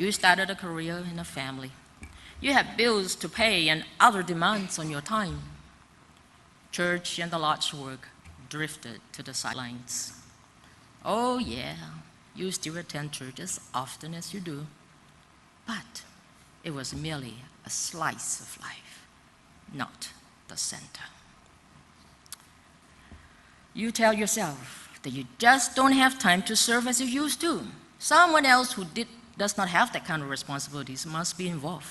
You started a career in a family. You have bills to pay and other demands on your time. Church and the Lord's work drifted to the sidelines. Oh yeah, you still attend church as often as you do, but it was merely a slice of life, not the center. You tell yourself that you just don't have time to serve as you used to. Someone else who does not have that kind of responsibilities must be involved.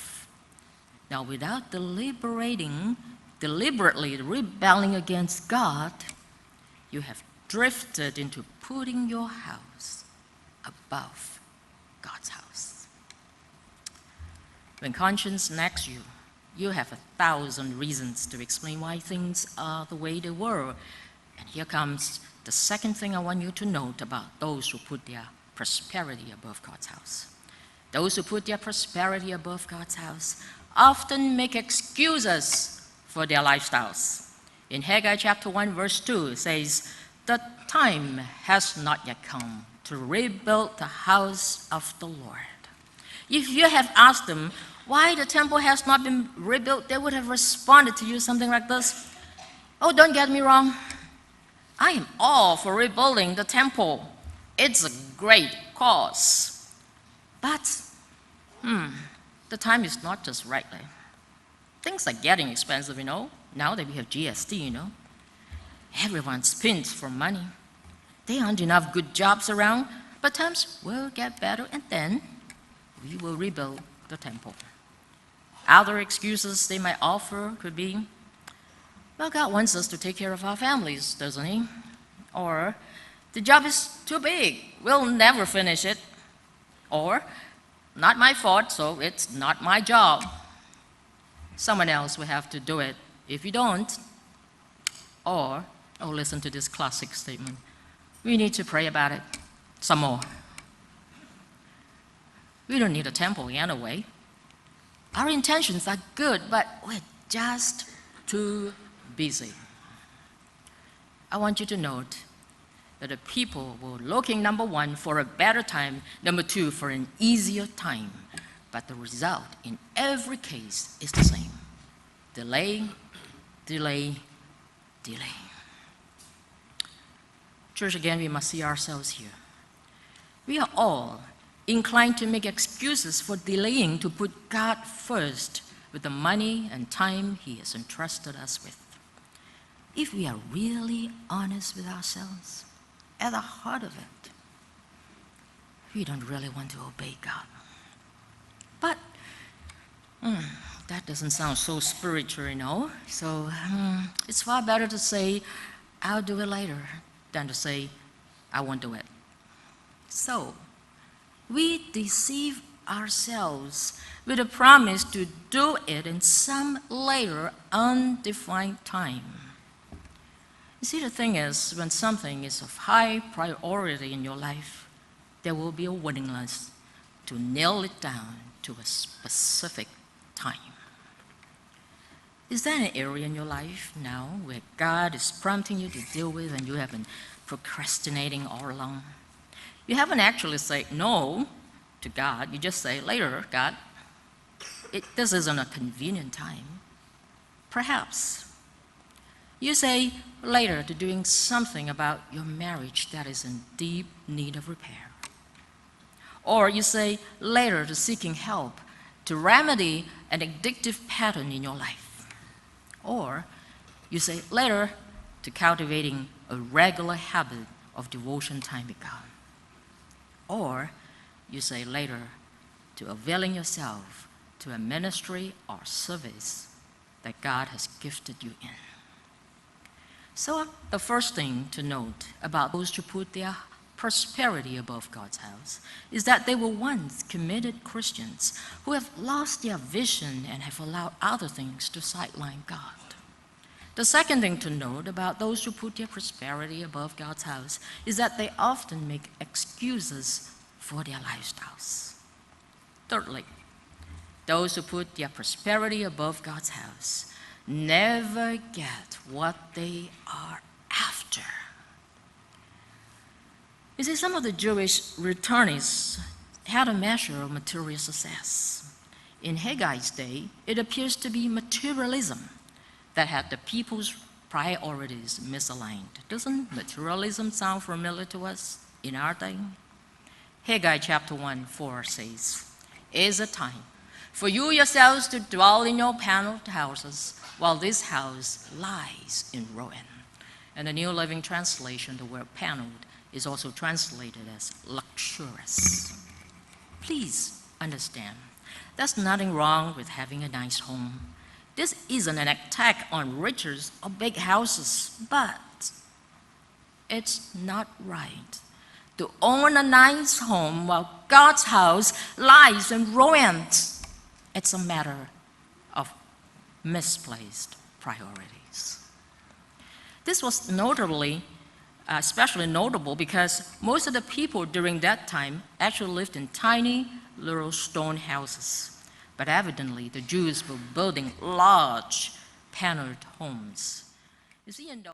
Now, without deliberately rebelling against God, you have drifted into putting your house above God's house. When conscience nags you, you have 1,000 reasons to explain why things are the way they were. And here comes the second thing I want you to note about those who put their prosperity above God's house. Those who put their prosperity above God's house often make excuses for their lifestyles. In Haggai chapter 1, verse 2, it says, "The time has not yet come to rebuild the house of the Lord." If you have asked them why the temple has not been rebuilt, they would have responded to you something like this: "Oh, don't get me wrong. I am all for rebuilding the temple. It's a great cause. But, the time is not just right. Things are getting expensive, now that we have GST, Everyone's pinched for money. There aren't enough good jobs around, but times will get better, and then we will rebuild the temple." Other excuses they might offer could be, "Well, God wants us to take care of our families, doesn't He?" Or, "The job is too big, we'll never finish it." Or, "Not my fault, so it's not my job. Someone else will have to do it if you don't." Or, listen to this classic statement: "We need to pray about it some more. We don't need a temple anyway. Our intentions are good, but we're just too busy." I want you to note that the people were looking, number one, for a better time, number two, for an easier time. But the result in every case is the same: delay, delay, delay. Church, again, we must see ourselves here. We are all inclined to make excuses for delaying to put God first with the money and time He has entrusted us with. If we are really honest with ourselves, at the heart of it, we don't really want to obey God. But that doesn't sound so spiritual, So it's far better to say, "I'll do it later," than to say, "I won't do it." So we deceive ourselves with a promise to do it in some later, undefined time. You see, the thing is, when something is of high priority in your life, there will be a willingness to nail it down to a specific time. Is there an area in your life now where God is prompting you to deal with and you have been procrastinating all along? You haven't actually said no to God. You just say, "Later, God, this isn't a convenient time." Perhaps you say later to doing something about your marriage that is in deep need of repair. Or you say later to seeking help to remedy an addictive pattern in your life. Or you say later to cultivating a regular habit of devotion time with God. Or you say later to availing yourself to a ministry or service that God has gifted you in. So the first thing to note about those who put their prosperity above God's house is that they were once committed Christians who have lost their vision and have allowed other things to sideline God. The second thing to note about those who put their prosperity above God's house is that they often make excuses for their lifestyles. Thirdly, those who put their prosperity above God's house never get what they are after. You see, some of the Jewish returnees had a measure of material success. In Haggai's day, it appears to be materialism that had the people's priorities misaligned. Doesn't materialism sound familiar to us in our day? Haggai chapter 1:4 says, "Is a time for you yourselves to dwell in your paneled houses, while this house lies in ruin." And the New Living Translation, the word paneled is also translated as luxurious. Please understand, there's nothing wrong with having a nice home. This isn't an attack on riches or big houses, but it's not right to own a nice home while God's house lies in ruins. It's a matter of misplaced priorities. This was especially notable because most of the people during that time actually lived in tiny little stone houses. But evidently, the Jews were building large paneled homes. You see, in those